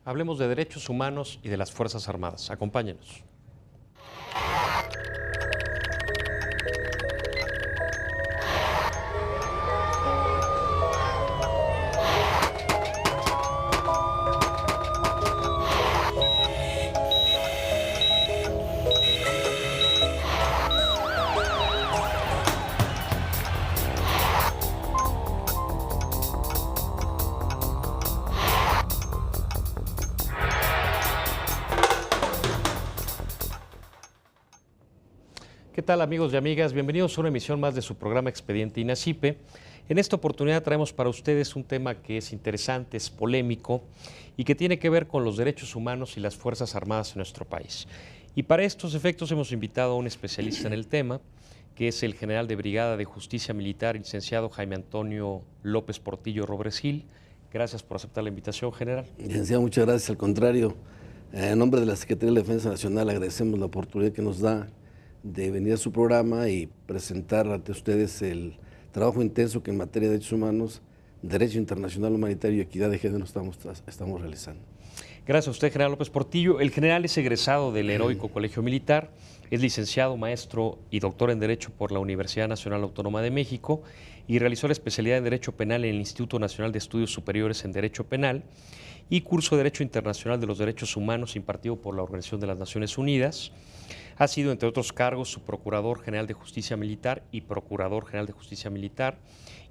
Hablemos de derechos humanos y de las Fuerzas Armadas. Acompáñenos. ¿Qué tal, amigos y amigas? Bienvenidos a una emisión más de su programa Expediente INACIPE. En esta oportunidad traemos para ustedes un tema que es interesante, es polémico y que tiene que ver con los derechos humanos y las Fuerzas Armadas en nuestro país. Y para estos efectos hemos invitado a un especialista en el tema, que es el general de Brigada de Justicia Militar, licenciado Jaime Antonio López Portillo Robres Gil. Gracias por aceptar la invitación, general. Licenciado, muchas gracias. Al contrario, en nombre de la Secretaría de la Defensa Nacional agradecemos la oportunidad que nos da de venir a su programa y presentar ante ustedes el trabajo intenso que en materia de derechos humanos, derecho internacional humanitario y equidad de género estamos realizando. Gracias a usted, general López Portillo. El general es egresado del Heroico Colegio Militar, es licenciado, maestro y doctor en Derecho por la Universidad Nacional Autónoma de México y realizó la especialidad en Derecho Penal en el Instituto Nacional de Estudios Superiores en Derecho Penal y curso de Derecho Internacional de los Derechos Humanos impartido por la Organización de las Naciones Unidas. Ha sido, entre otros cargos, su Procurador General de Justicia Militar y Procurador General de Justicia Militar,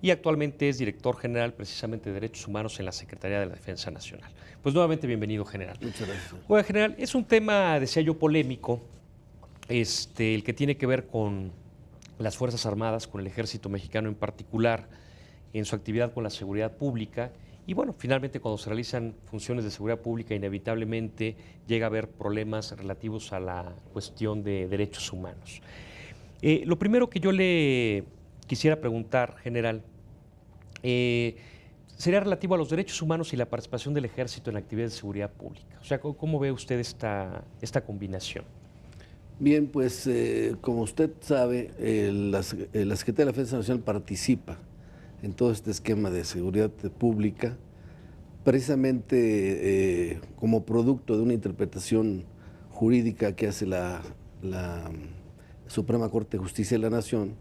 y actualmente es Director General precisamente de Derechos Humanos en la Secretaría de la Defensa Nacional. Pues nuevamente bienvenido, general. Muchas gracias. Oiga, general, es un tema, decía yo, polémico, el que tiene que ver con las Fuerzas Armadas, con el Ejército Mexicano en particular, en su actividad con la seguridad pública. Y bueno, finalmente cuando se realizan funciones de seguridad pública, inevitablemente llega a haber problemas relativos a la cuestión de derechos humanos. Lo primero que yo le quisiera preguntar, general, sería relativo a los derechos humanos y la participación del Ejército en actividades de seguridad pública. O sea, ¿cómo ve usted esta combinación? Bien, pues como usted sabe, la Secretaría de la Defensa Nacional participa en todo este esquema de seguridad pública, precisamente como producto de una interpretación jurídica que hace la Suprema Corte de Justicia de la Nación,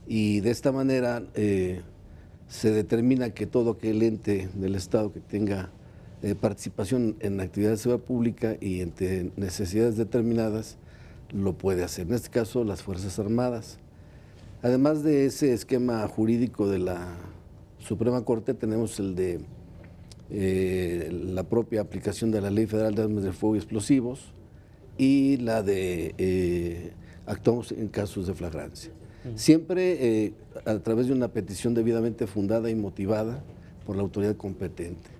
y de esta manera se determina que todo aquel ente del Estado que tenga participación en actividades de seguridad pública y entre necesidades determinadas lo puede hacer. En este caso, las Fuerzas Armadas. Además de ese esquema jurídico de la Suprema Corte, tenemos el de la propia aplicación de la Ley Federal de Armas de Fuego y Explosivos y la de actuamos en casos de flagrancia. Siempre a través de una petición debidamente fundada y motivada por la autoridad competente.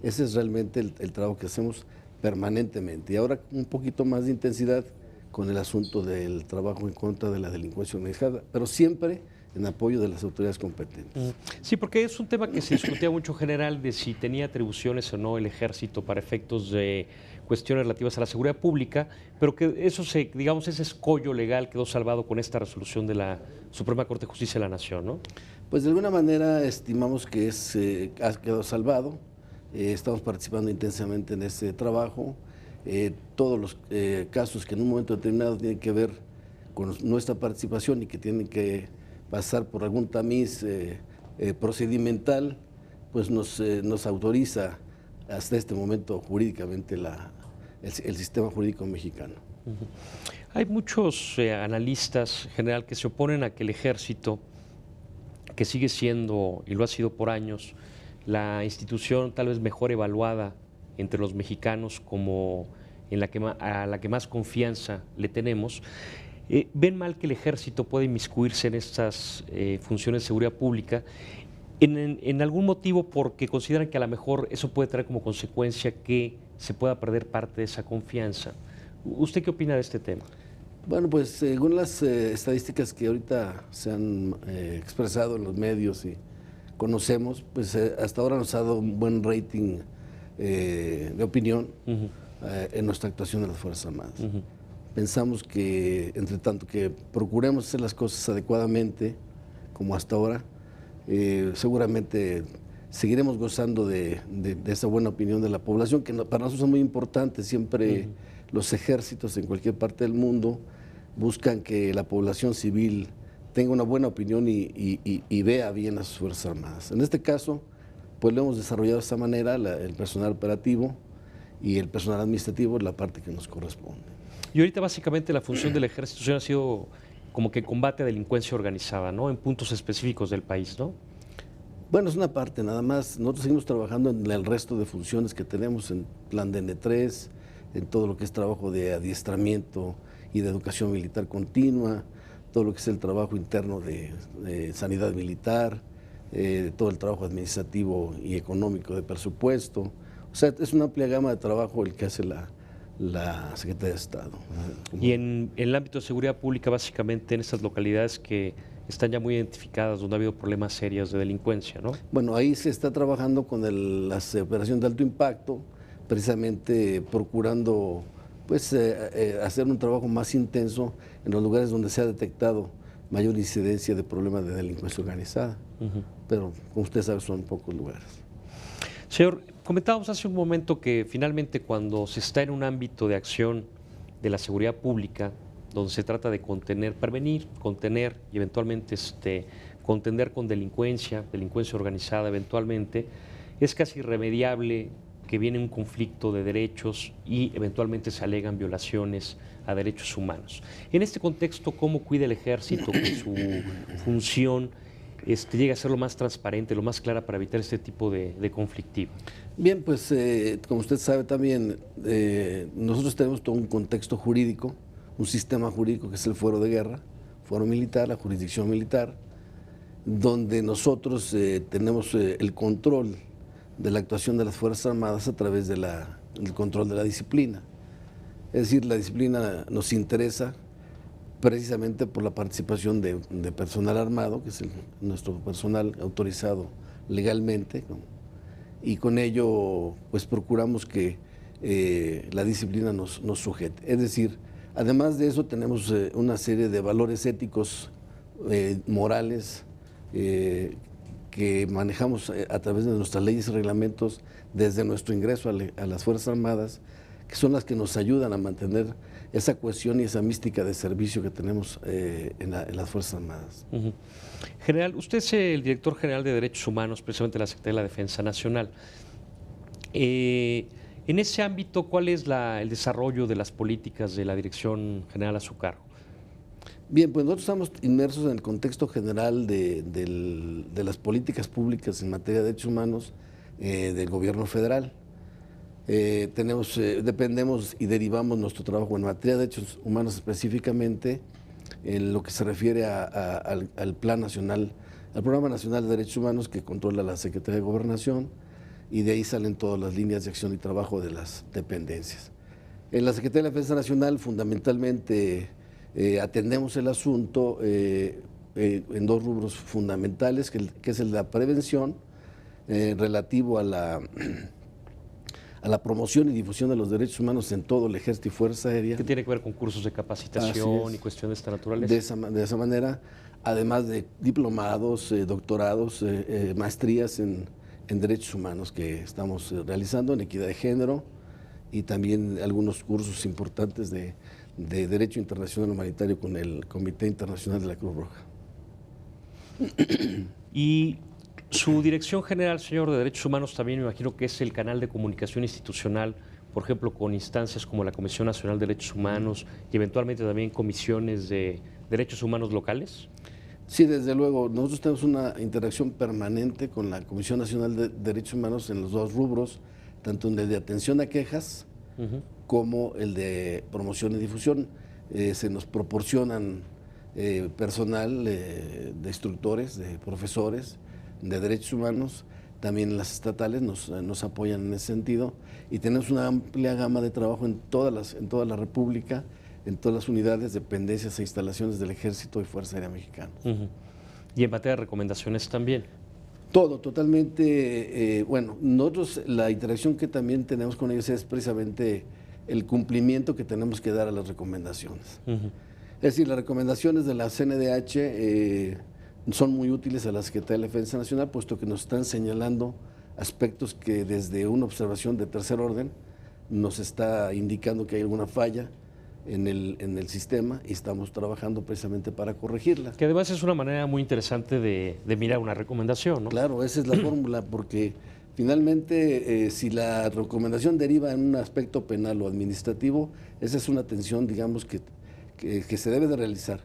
Ese es realmente el trabajo que hacemos permanentemente. Y ahora un poquito más de intensidad con el asunto del trabajo en contra de la delincuencia organizada, pero siempre en apoyo de las autoridades competentes. Sí, porque es un tema que se discutía mucho, general, de si tenía atribuciones o no el Ejército para efectos de cuestiones relativas a la seguridad pública, pero que eso digamos, ese escollo legal quedó salvado con esta resolución de la Suprema Corte de Justicia de la Nación, ¿no? Pues de alguna manera estimamos que ha quedado salvado. Estamos participando intensamente en este trabajo. Todos los casos que en un momento determinado tienen que ver con nuestra participación y que tienen que pasar por algún tamiz procedimental, pues nos autoriza hasta este momento jurídicamente el sistema jurídico mexicano. Hay muchos analistas, general, que se oponen a que el Ejército, que sigue siendo, y lo ha sido por años, la institución tal vez mejor evaluada entre los mexicanos, como a la que más confianza le tenemos, ven mal que el Ejército pueda inmiscuirse en estas funciones de seguridad pública, en algún motivo porque consideran que a lo mejor eso puede traer como consecuencia que se pueda perder parte de esa confianza. ¿Usted qué opina de este tema? Bueno, pues según las estadísticas que ahorita se han expresado en los medios y conocemos, pues hasta ahora nos ha dado un buen rating de opinión en nuestra actuación de las Fuerzas Armadas. Pensamos que, entre tanto que procuremos hacer las cosas adecuadamente, como hasta ahora, seguramente seguiremos gozando de esa buena opinión de la población, que para nosotros es muy importante. Siempre los ejércitos en cualquier parte del mundo buscan que la población civil tenga una buena opinión y vea bien a sus Fuerzas Armadas. En este caso, pues lo hemos desarrollado de esta manera, el personal operativo y el personal administrativo es la parte que nos corresponde. Y ahorita básicamente la función del ejército señor, ha sido como que combate a delincuencia organizada, ¿no? En puntos específicos del país, ¿no? Bueno, es una parte nada más. Nosotros seguimos trabajando en el resto de funciones que tenemos en plan de N3, en todo lo que es trabajo de adiestramiento y de educación militar continua, todo lo que es el trabajo interno de sanidad militar, todo el trabajo administrativo y económico de presupuesto. O sea, es una amplia gama de trabajo el que hace la Secretaría de Estado. Y en el ámbito de seguridad pública, básicamente en estas localidades que están ya muy identificadas, donde ha habido problemas serios de delincuencia, ¿no? Bueno, ahí se está trabajando con las operaciones de alto impacto, precisamente procurando pues, hacer un trabajo más intenso en los lugares donde se ha detectado mayor incidencia de problemas de delincuencia organizada. Pero, como usted sabe, son pocos lugares. Señor, comentábamos hace un momento que finalmente cuando se está en un ámbito de acción de la seguridad pública, donde se trata de contener, prevenir, contener y eventualmente contender con delincuencia organizada eventualmente, es casi irremediable que viene un conflicto de derechos y eventualmente se alegan violaciones a derechos humanos. En este contexto, ¿cómo cuida el ejército que su función llegue a ser lo más transparente, lo más clara para evitar este tipo de conflictivo? Bien, pues como usted sabe también, nosotros tenemos todo un contexto jurídico, un sistema jurídico que es el fuero de guerra, fuero militar, la jurisdicción militar, donde nosotros tenemos el control de la actuación de las Fuerzas Armadas a través del control de la disciplina. Es decir, la disciplina nos interesa precisamente por la participación de personal armado, que es nuestro personal autorizado legalmente, y con ello pues procuramos que la disciplina nos sujete. Es decir, además de eso tenemos una serie de valores éticos, morales, que manejamos a través de nuestras leyes y reglamentos desde nuestro ingreso a las Fuerzas Armadas, que son las que nos ayudan a mantener esa cohesión y esa mística de servicio que tenemos en las Fuerzas Armadas. General, usted es el director general de Derechos Humanos, precisamente de la Secretaría de la Defensa Nacional. En ese ámbito, ¿cuál es el desarrollo de las políticas de la Dirección General a su cargo? Bien, pues nosotros estamos inmersos en el contexto general de las políticas públicas en materia de derechos humanos del gobierno federal. Dependemos y derivamos nuestro trabajo en materia de derechos humanos específicamente en lo que se refiere al Plan Nacional, al Programa Nacional de Derechos Humanos que controla la Secretaría de Gobernación, y de ahí salen todas las líneas de acción y trabajo de las dependencias. En la Secretaría de la Defensa Nacional fundamentalmente atendemos el asunto en dos rubros fundamentales, que es el de la prevención relativo a la promoción y difusión de los derechos humanos en todo el Ejército y Fuerza Aérea. ¿Qué tiene que ver con cursos de capacitación y cuestiones de esta naturaleza? De esa manera, además de diplomados, doctorados, maestrías en derechos humanos que estamos realizando, en equidad de género, y también algunos cursos importantes de Derecho Internacional Humanitario con el Comité Internacional de la Cruz Roja. Y su dirección general, señor, de Derechos Humanos también me imagino que es el canal de comunicación institucional, por ejemplo, con instancias como la Comisión Nacional de Derechos Humanos y eventualmente también comisiones de derechos humanos locales. Sí, desde luego. Nosotros tenemos una interacción permanente con la Comisión Nacional de Derechos Humanos en los dos rubros, tanto en el de atención a quejas como el de promoción y difusión. Se nos proporcionan personal de instructores, de profesores de derechos humanos, también las estatales nos apoyan en ese sentido, y tenemos una amplia gama de trabajo en toda la República, en todas las unidades, dependencias e instalaciones del Ejército y Fuerza Aérea Mexicana. ¿Y en materia de recomendaciones también? Todo, totalmente. Bueno, nosotros la interacción que también tenemos con ellos es precisamente el cumplimiento que tenemos que dar a las recomendaciones. Es decir, las recomendaciones de la CNDH son muy útiles a la Secretaría de la Defensa Nacional, puesto que nos están señalando aspectos que desde una observación de tercer orden nos está indicando que hay alguna falla en el sistema y estamos trabajando precisamente para corregirla. Que además es una manera muy interesante de mirar una recomendación, ¿no? Claro, esa es la fórmula, porque finalmente si la recomendación deriva en un aspecto penal o administrativo, esa es una atención, digamos, que se debe de realizar.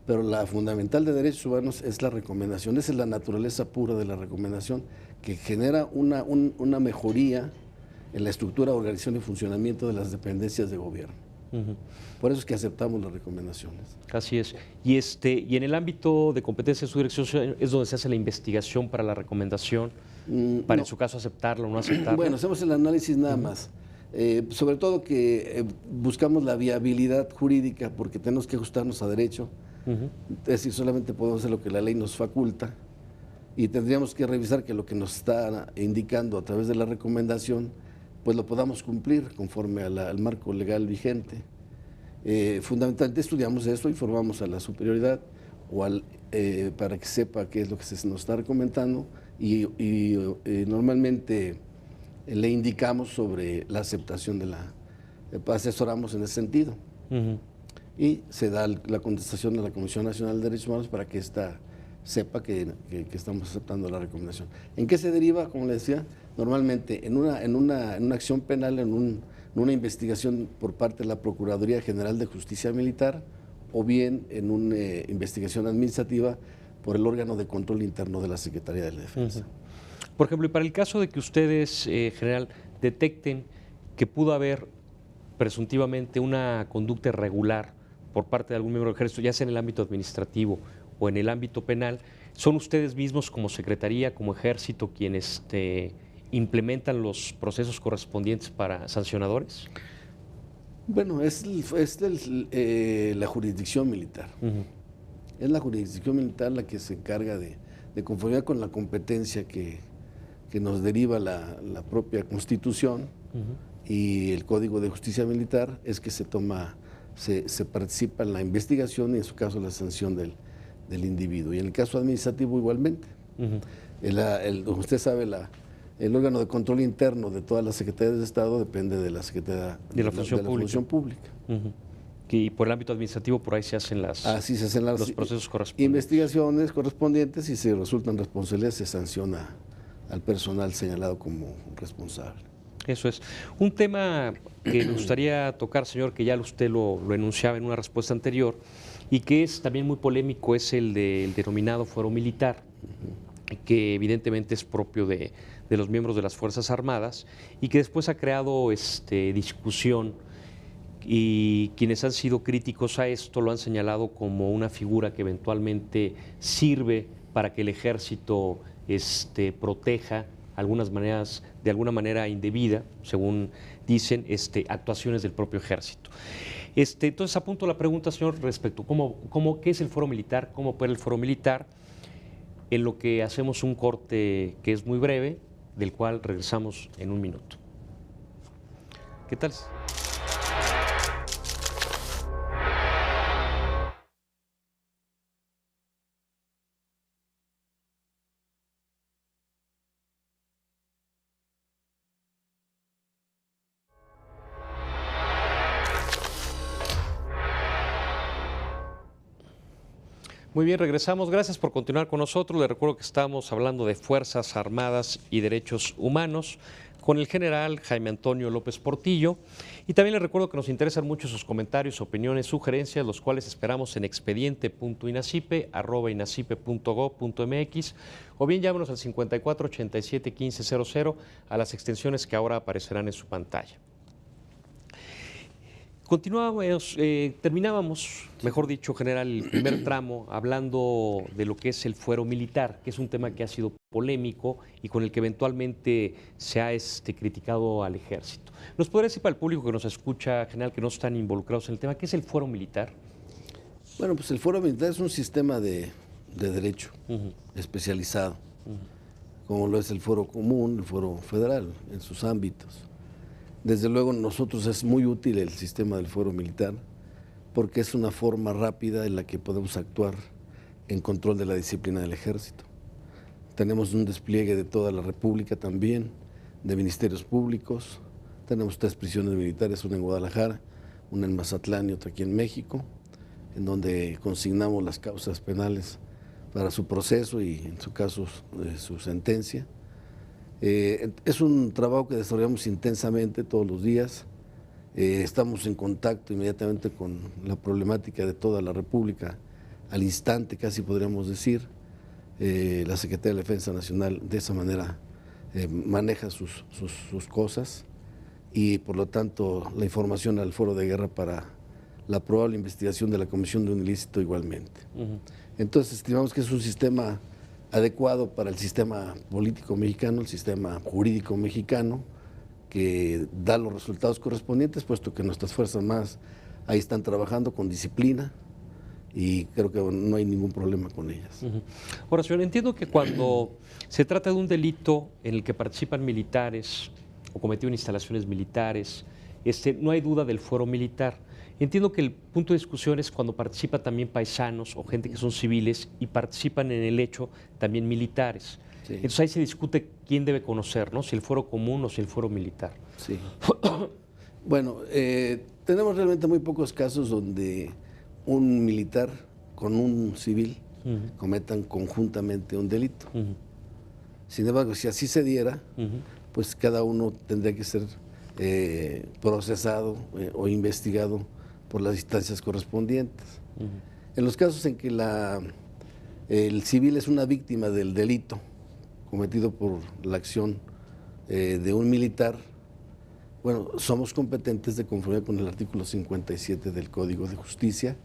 Pero la fundamental de derechos humanos es la recomendación, esa es la naturaleza pura de la recomendación, que genera una mejoría en la estructura, organización y funcionamiento de las dependencias de gobierno. Por eso es que aceptamos las recomendaciones. Así es. Y en el ámbito de competencia de su dirección es donde se hace la investigación para la recomendación, para en su caso aceptarla o no aceptarla. Bueno, hacemos el análisis nada más. Sobre todo que buscamos la viabilidad jurídica porque tenemos que ajustarnos a derecho. Es decir, solamente podemos hacer lo que la ley nos faculta y tendríamos que revisar que lo que nos está indicando a través de la recomendación pues lo podamos cumplir conforme al marco legal vigente. Fundamentalmente estudiamos eso, informamos a la superioridad o para que sepa qué es lo que se nos está recomendando y normalmente le indicamos sobre la aceptación asesoramos en ese sentido. Y se da la contestación a la Comisión Nacional de Derechos Humanos para que ésta sepa que estamos aceptando la recomendación. ¿En qué se deriva? Como le decía, normalmente en una acción penal, en una investigación por parte de la Procuraduría General de Justicia Militar o bien en una investigación administrativa por el órgano de control interno de la Secretaría de la Defensa. Por ejemplo, y para el caso de que ustedes, general, detecten que pudo haber presuntivamente una conducta irregular por parte de algún miembro del Ejército, ya sea en el ámbito administrativo o en el ámbito penal, ¿son ustedes mismos como Secretaría, como Ejército, quienes implementan los procesos correspondientes para sancionadores? Bueno, es la jurisdicción militar. Es la jurisdicción militar la que se encarga de conformidad con la competencia que nos deriva la propia Constitución y el Código de Justicia Militar, es que se participa en la investigación y en su caso la sanción del individuo. Y en el caso administrativo igualmente. Usted sabe, el órgano de control interno de todas las secretarías de Estado depende de la Secretaría de la Función Pública. Y por el ámbito administrativo por ahí se hacen los procesos correspondientes. Investigaciones correspondientes y si resultan responsabilidades se sanciona al personal señalado como responsable. Eso es. Un tema que me gustaría tocar, señor, que ya usted lo enunciaba en una respuesta anterior y que es también muy polémico, es el del denominado fuero militar, que evidentemente es propio de los miembros de las Fuerzas Armadas y que después ha creado discusión, y quienes han sido críticos a esto lo han señalado como una figura que eventualmente sirve para que el Ejército proteja de alguna manera indebida, según dicen, actuaciones del propio Ejército. Entonces apunto la pregunta, señor, respecto a qué es el fuero militar, cómo opera el fuero militar, en lo que hacemos un corte que es muy breve, del cual regresamos en un minuto. ¿Qué tal? Muy bien, regresamos. Gracias por continuar con nosotros. Les recuerdo que estamos hablando de Fuerzas Armadas y Derechos Humanos con el general Jaime Antonio López Portillo. Y también les recuerdo que nos interesan mucho sus comentarios, opiniones, sugerencias, los cuales esperamos en expediente.inacipe@inacipe.gov.mx o bien llámenos al 54 87 15 00 a las extensiones que ahora aparecerán en su pantalla. Terminábamos, mejor dicho, general, el primer tramo hablando de lo que es el fuero militar, que es un tema que ha sido polémico y con el que eventualmente se ha criticado al Ejército. ¿Nos podría decir para el público que nos escucha, general, que no están involucrados en el tema, qué es el fuero militar? Bueno, pues el fuero militar es un sistema de derecho especializado, como lo es el fuero común, el fuero federal, en sus ámbitos. Desde luego nosotros es muy útil el sistema del fuero militar porque es una forma rápida en la que podemos actuar en control de la disciplina del ejército. Tenemos un despliegue de toda la República también, de ministerios públicos. Tenemos 3 prisiones militares, una en Guadalajara, una en Mazatlán y otra aquí en México, en donde consignamos las causas penales para su proceso y, en su caso, su sentencia. Es un trabajo que desarrollamos intensamente todos los días. Estamos en contacto inmediatamente con la problemática de toda la República, al instante casi podríamos decir. La Secretaría de Defensa Nacional de esa manera maneja sus cosas y por lo tanto la información al Foro de Guerra para la probable investigación de la comisión de un ilícito igualmente. Entonces estimamos que es un sistema adecuado para el sistema político mexicano, el sistema jurídico mexicano, que da los resultados correspondientes, puesto que nuestras Fuerzas Armadas ahí están trabajando con disciplina y creo que no hay ningún problema con ellas. Ahora, señor, entiendo que cuando se trata de un delito en el que participan militares o cometido en instalaciones militares, no hay duda del fuero militar. Entiendo que el punto de discusión es cuando participan también paisanos o gente que son civiles y participan en el hecho también militares. Sí. Entonces ahí se discute quién debe conocer, ¿no? Si el fuero común o si el fuero militar. Sí. Bueno, tenemos realmente muy pocos casos donde un militar con un civil cometan conjuntamente un delito. Sin embargo, si así se diera, pues cada uno tendría que ser procesado o investigado por las instancias correspondientes. En los casos en que el civil es una víctima del delito cometido por la acción de un militar, bueno, somos competentes de conformidad con el artículo 57 del Código de Justicia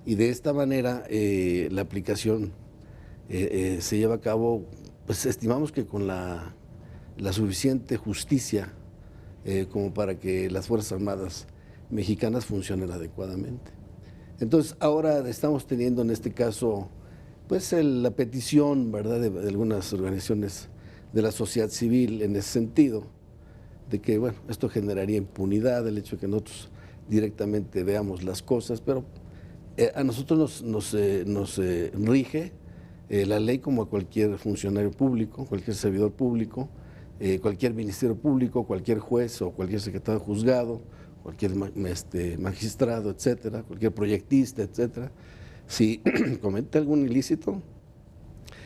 y de esta manera la aplicación se lleva a cabo, pues estimamos que con la suficiente justicia como para que las Fuerzas Armadas mexicanas funcionen adecuadamente. Entonces ahora estamos teniendo en este caso pues la petición, ¿verdad?, de algunas organizaciones de la sociedad civil en ese sentido, de que, bueno, esto generaría impunidad, el hecho de que nosotros directamente veamos las cosas, pero a nosotros nos rige la ley como a cualquier funcionario público, cualquier servidor público, cualquier ministerio público, cualquier juez o cualquier secretario de juzgado, cualquier magistrado, etcétera, cualquier proyectista, etcétera. Si comete algún ilícito,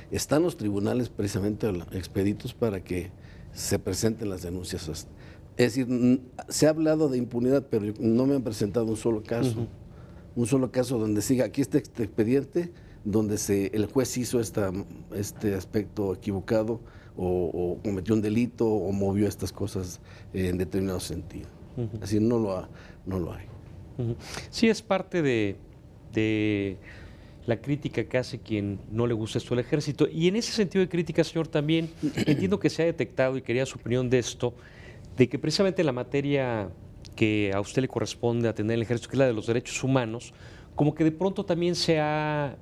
están los tribunales precisamente expeditos para que se presenten las denuncias. Es decir, se ha hablado de impunidad, pero no me han presentado un solo caso. Un solo caso donde siga, aquí está este expediente, donde el juez hizo este aspecto equivocado o cometió un delito o movió estas cosas en determinado sentido. Así no lo hay. Sí, es parte de la crítica que hace quien no le gusta esto al ejército. Y en ese sentido de crítica, señor, también entiendo que se ha detectado, y quería su opinión de esto, de que precisamente la materia que a usted le corresponde atender el ejército, que es la de los derechos humanos, como que de pronto también ha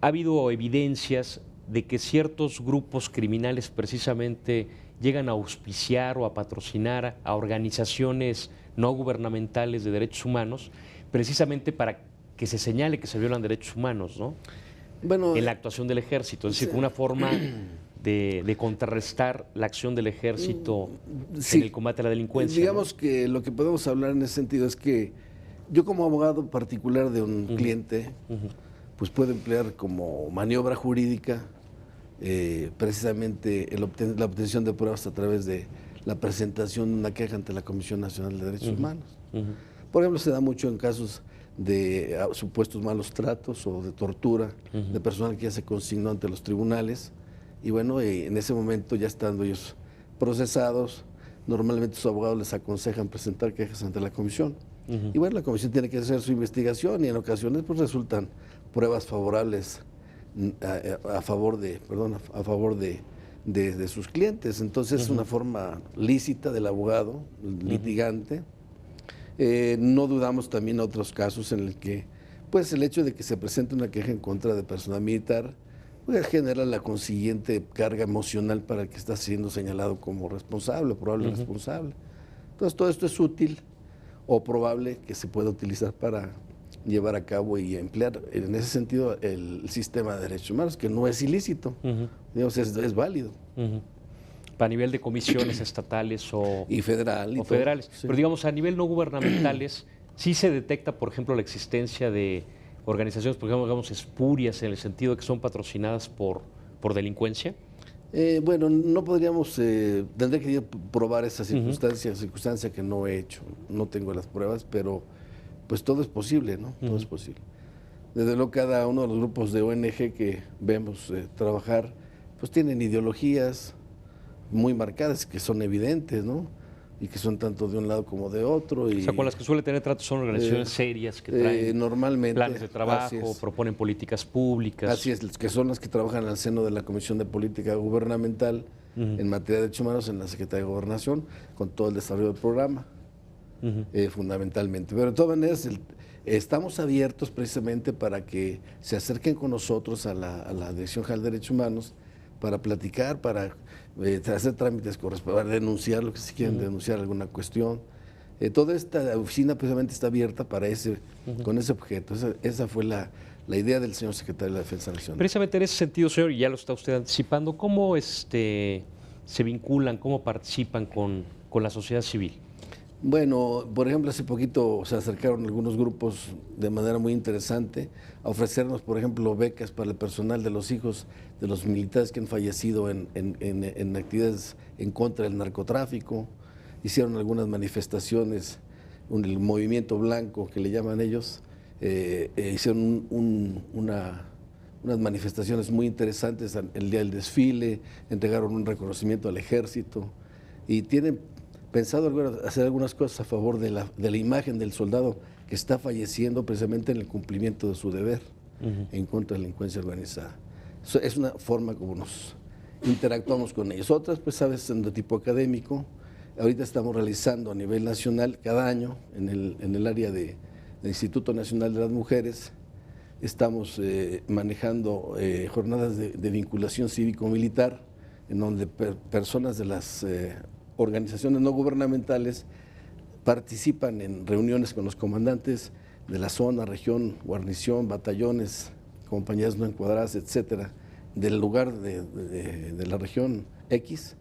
habido evidencias de que ciertos grupos criminales precisamente llegan a auspiciar o a patrocinar a organizaciones no gubernamentales de derechos humanos, precisamente para que se señale que se violan derechos humanos, ¿no? Bueno, en la actuación del ejército, es decir, una forma de contrarrestar la acción del ejército en el combate a la delincuencia. Digamos, ¿no? Que lo que podemos hablar en ese sentido es que yo como abogado particular de un cliente, pues puedo emplear como maniobra jurídica precisamente la obtención de pruebas a través de la presentación de una queja ante la Comisión Nacional de Derechos Humanos. Por ejemplo, se da mucho en casos de supuestos malos tratos o de tortura de personal que ya se consignó ante los tribunales y bueno, en ese momento ya estando ellos procesados, normalmente sus abogados les aconsejan presentar quejas ante la comisión y bueno, la comisión tiene que hacer su investigación y en ocasiones pues resultan pruebas favorables a favor de sus clientes. Entonces es una forma lícita del abogado litigante. No dudamos también otros casos en el que pues el hecho de que se presente una queja en contra de personal militar pues genera la consiguiente carga emocional para el que está siendo señalado como responsable, probable responsable. Entonces todo esto es útil o probable que se pueda utilizar para llevar a cabo y emplear en ese sentido el sistema de derechos humanos, que no es ilícito, digamos, es válido. A nivel de comisiones estatales y federal y o federales. Sí. Pero digamos, a nivel no gubernamentales, sí se detecta, por ejemplo, la existencia de organizaciones, por ejemplo, digamos, espurias, en el sentido de que son patrocinadas por delincuencia. Bueno, no podríamos, tendré que probar esa circunstancia que no he hecho, no tengo las pruebas, pero pues todo es posible, ¿no? Todo es posible. Desde luego cada uno de los grupos de ONG que vemos trabajar, pues tienen ideologías muy marcadas, que son evidentes, ¿no? Y que son tanto de un lado como de otro. Y, o sea, con las que suele tener trato son organizaciones serias que traen normalmente, planes de trabajo, proponen políticas públicas. Así es, que son las que trabajan al seno de la Comisión de Política Gubernamental en materia de derechos humanos en la Secretaría de Gobernación, con todo el desarrollo del programa, fundamentalmente. Pero de todas maneras, estamos abiertos precisamente para que se acerquen con nosotros a la Dirección General de Derechos Humanos para platicar, para hacer trámites correspondientes, para denunciar lo que se quieren, denunciar alguna cuestión. Toda esta oficina precisamente está abierta para con ese objeto. Esa fue la idea del señor secretario de la Defensa Nacional. Precisamente en ese sentido, señor, y ya lo está usted anticipando, ¿cómo se vinculan, cómo participan con la sociedad civil? Bueno, por ejemplo, hace poquito se acercaron algunos grupos de manera muy interesante a ofrecernos, por ejemplo, becas para el personal de los hijos de los militares que han fallecido en actividades en contra del narcotráfico. Hicieron algunas manifestaciones, el movimiento blanco que le llaman ellos, hicieron unas manifestaciones muy interesantes el día del desfile, entregaron un reconocimiento al ejército y tienen pensado hacer algunas cosas a favor de la imagen del soldado que está falleciendo precisamente en el cumplimiento de su deber en contra de la delincuencia organizada. Es una forma como nos interactuamos con ellos. Otras, pues, sabes, de tipo académico. Ahorita estamos realizando a nivel nacional cada año en el área del Instituto Nacional de las Mujeres. Estamos manejando jornadas de vinculación cívico-militar en donde personas de las organizaciones no gubernamentales participan en reuniones con los comandantes de la zona, región, guarnición, batallones, compañías no encuadradas, etcétera, del lugar de la región X,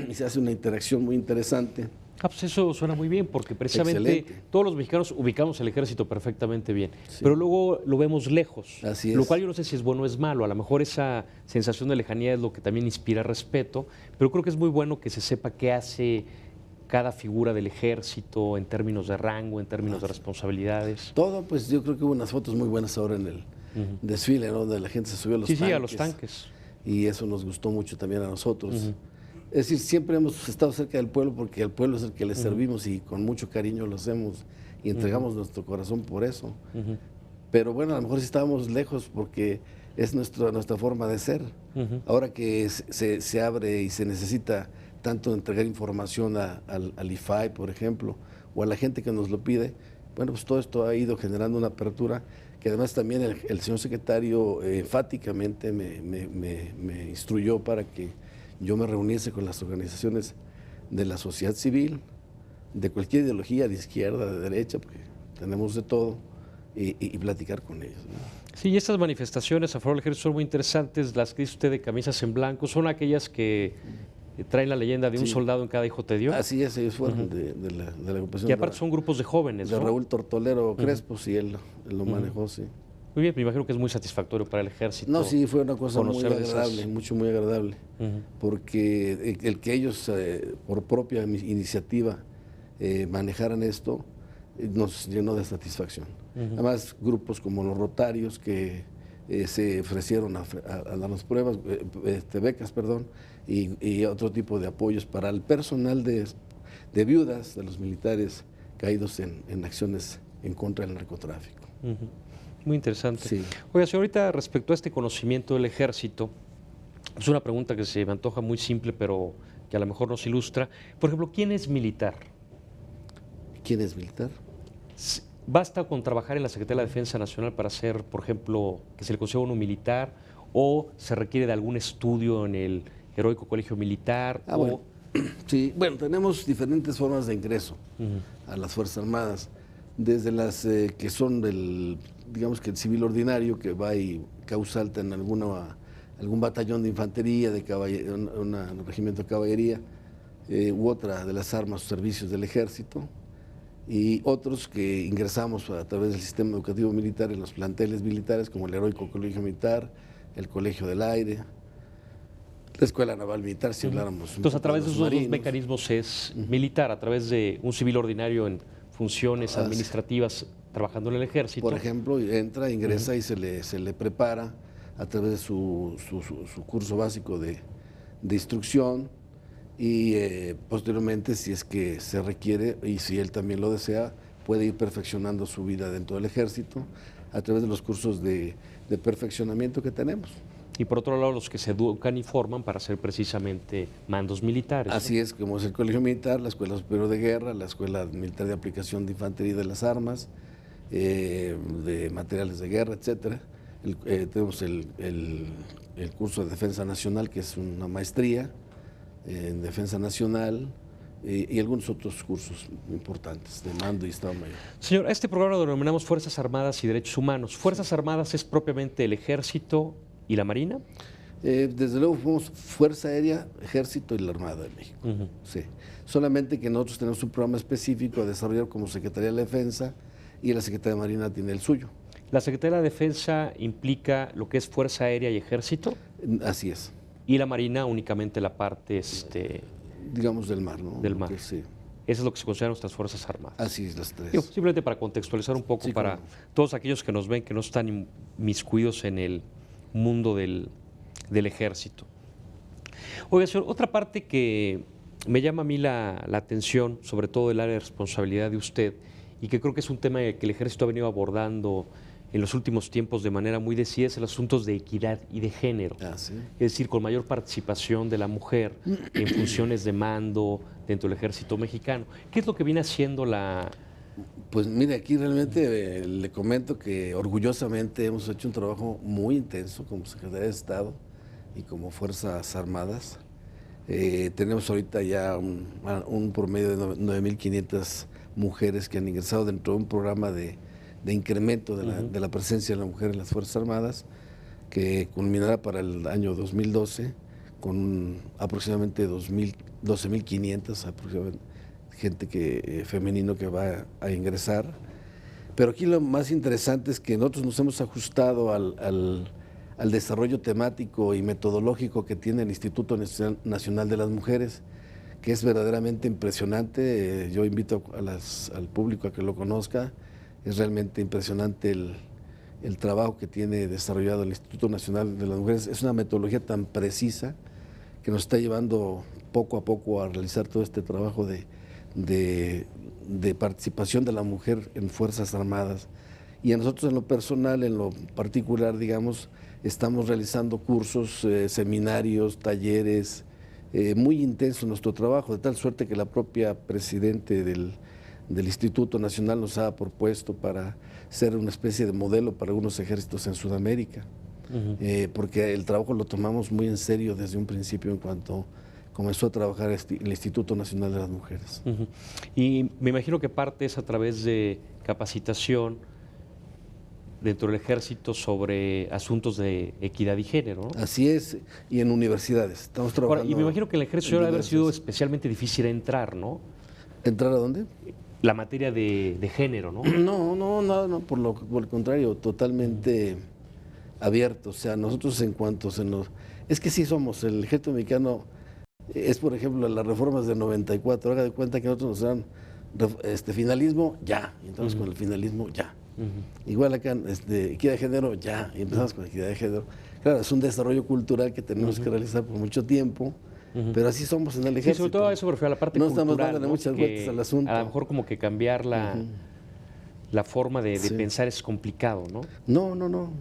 y se hace una interacción muy interesante. Pues eso suena muy bien, porque precisamente todos los mexicanos ubicamos el ejército perfectamente bien, pero luego lo vemos lejos, lo cual yo no sé si es bueno o es malo. A lo mejor esa sensación de lejanía es lo que también inspira respeto, pero creo que es muy bueno que se sepa qué hace cada figura del ejército en términos de rango, en términos de responsabilidades. Todo, pues yo creo que hubo unas fotos muy buenas ahora en el desfile, ¿no? Donde la gente se subió a los tanques. Sí, a los tanques. Y eso nos gustó mucho también a nosotros. Es decir, siempre hemos estado cerca del pueblo porque al pueblo es el que le servimos y con mucho cariño lo hacemos y entregamos nuestro corazón por eso. Pero bueno, a lo mejor sí estábamos lejos porque es nuestra forma de ser. Ahora que se abre y se necesita tanto entregar información al IFAI, por ejemplo, o a la gente que nos lo pide, bueno, pues todo esto ha ido generando una apertura que además también el señor secretario enfáticamente me instruyó para que yo me reuniese con las organizaciones de la sociedad civil, de cualquier ideología, de izquierda, de derecha, porque tenemos de todo, y platicar con ellos, ¿no? Sí, y estas manifestaciones a favor del ejército son muy interesantes. Las que dice usted de camisas en blanco, son aquellas que traen la leyenda de un soldado en cada hijo te dio. Así es, ellos fueron de la agrupación. Y aparte son grupos de jóvenes, de ¿no? Raúl Tortolero Crespo, sí, él lo manejó, sí. Muy bien, me imagino que es muy satisfactorio para el ejército. No, sí, fue una cosa muy agradable, muy agradable, porque el que ellos por propia iniciativa manejaran esto nos llenó de satisfacción. Además, grupos como los Rotarios que se ofrecieron a darnos pruebas, becas, perdón, y otro tipo de apoyos para el personal de viudas de los militares caídos en acciones en contra del narcotráfico. Muy interesante. Sí. Oiga, señor, ahorita respecto a este conocimiento del ejército, es una pregunta que se me antoja muy simple, pero que a lo mejor nos ilustra. Por ejemplo, ¿quién es militar? ¿Quién es militar? ¿Basta con trabajar en la Secretaría de la Defensa Nacional para ser, por ejemplo, que se le conceda uno militar, o se requiere de algún estudio en el Heroico Colegio Militar? Bueno. Sí, bueno, tenemos diferentes formas de ingreso a las Fuerzas Armadas. desde las que son digamos que el civil ordinario, que va y causa alta en algún batallón de infantería, un regimiento de caballería, u otra de las armas o servicios del ejército, y otros que ingresamos a través del sistema educativo militar en los planteles militares, como el Heroico Colegio Militar, el Colegio del Aire, la Escuela Naval Militar, si habláramos. Entonces, a través de esos dos mecanismos es militar, a través de un civil ordinario en funciones administrativas trabajando en el ejército. Por ejemplo, entra, ingresa y se le prepara a través de su curso básico de instrucción, y posteriormente, si es que se requiere y si él también lo desea, puede ir perfeccionando su vida dentro del ejército a través de los cursos de perfeccionamiento que tenemos. Y por otro lado, los que se educan y forman para ser precisamente mandos militares. Así es, como es el Colegio Militar, la Escuela Superior de Guerra, la Escuela Militar de Aplicación de Infantería y de las Armas, de materiales de guerra, etcétera. Tenemos el curso de Defensa Nacional, que es una maestría en Defensa Nacional, y algunos otros cursos importantes de mando y Estado Mayor. Señor, a este programa lo denominamos Fuerzas Armadas y Derechos Humanos. ¿Fuerzas Armadas es propiamente el Ejército y la Marina? Desde luego fuimos Fuerza Aérea, Ejército y la Armada de México. Sí. Solamente que nosotros tenemos un programa específico a desarrollar como Secretaría de la Defensa, y la Secretaría de Marina tiene el suyo. ¿La Secretaría de la Defensa implica lo que es Fuerza Aérea y Ejército? Así es. Y la Marina únicamente la parte, digamos, del mar, ¿no? Del mar. Sí. Eso es lo que se considera nuestras Fuerzas Armadas. Así es, las tres. Simplemente para contextualizar un poco, para todos aquellos que nos ven que no están inmiscuidos en el mundo del Ejército. Oiga, señor, otra parte que me llama a mí la atención, sobre todo el área de responsabilidad de usted, y que creo que es un tema que el Ejército ha venido abordando en los últimos tiempos de manera muy decidida, es el asuntos de equidad y de género. ¿Sí? Es decir, con mayor participación de la mujer en funciones de mando dentro del Ejército mexicano. ¿Qué es lo que viene haciendo la...? Pues mire, aquí realmente le comento que orgullosamente hemos hecho un trabajo muy intenso como Secretaría de Estado y como Fuerzas Armadas. Tenemos ahorita ya un promedio de 9.500 mujeres que han ingresado dentro de un programa de incremento de la presencia de la mujer en las Fuerzas Armadas, que culminará para el año 2012 con aproximadamente 12.500 aproximadamente gente femenino que va a ingresar. Pero aquí lo más interesante es que nosotros nos hemos ajustado al desarrollo temático y metodológico que tiene el Instituto Nacional de las Mujeres, que es verdaderamente impresionante. Yo invito al público a que lo conozca. Es realmente impresionante el trabajo que tiene desarrollado el Instituto Nacional de las Mujeres. Es una metodología tan precisa que nos está llevando poco a poco a realizar todo este trabajo de participación de la mujer en Fuerzas Armadas. Y a nosotros en lo personal, en lo particular, digamos, estamos realizando cursos, seminarios, talleres, muy intenso nuestro trabajo, de tal suerte que la propia presidente del Instituto Nacional nos ha propuesto para ser una especie de modelo para algunos ejércitos en Sudamérica, porque el trabajo lo tomamos muy en serio desde un principio en cuanto comenzó a trabajar el Instituto Nacional de las Mujeres. Y me imagino que parte es a través de capacitación dentro del ejército sobre asuntos de equidad y género, ¿no? Así es, y en universidades. Estamos trabajando. Ahora, y me imagino que en el ejército debe haber sido especialmente difícil entrar, ¿no? ¿Entrar a dónde? La materia de género, ¿no? No, por el contrario, totalmente abierto. O sea, nosotros en cuanto es que sí somos, el ejército mexicano es, por ejemplo, las reformas de 94, haga de cuenta que nosotros nos dan finalismo, ya, y entonces con el finalismo, ya. Igual acá, equidad de género, ya, y empezamos con equidad de género. Claro, es un desarrollo cultural que tenemos que realizar por mucho tiempo, pero así somos en el ejército. Sí, sobre todo eso me refiero a la parte no cultural, estamos dándole muchas vueltas al asunto. A lo mejor como que cambiar la forma de pensar es complicado, ¿no? No.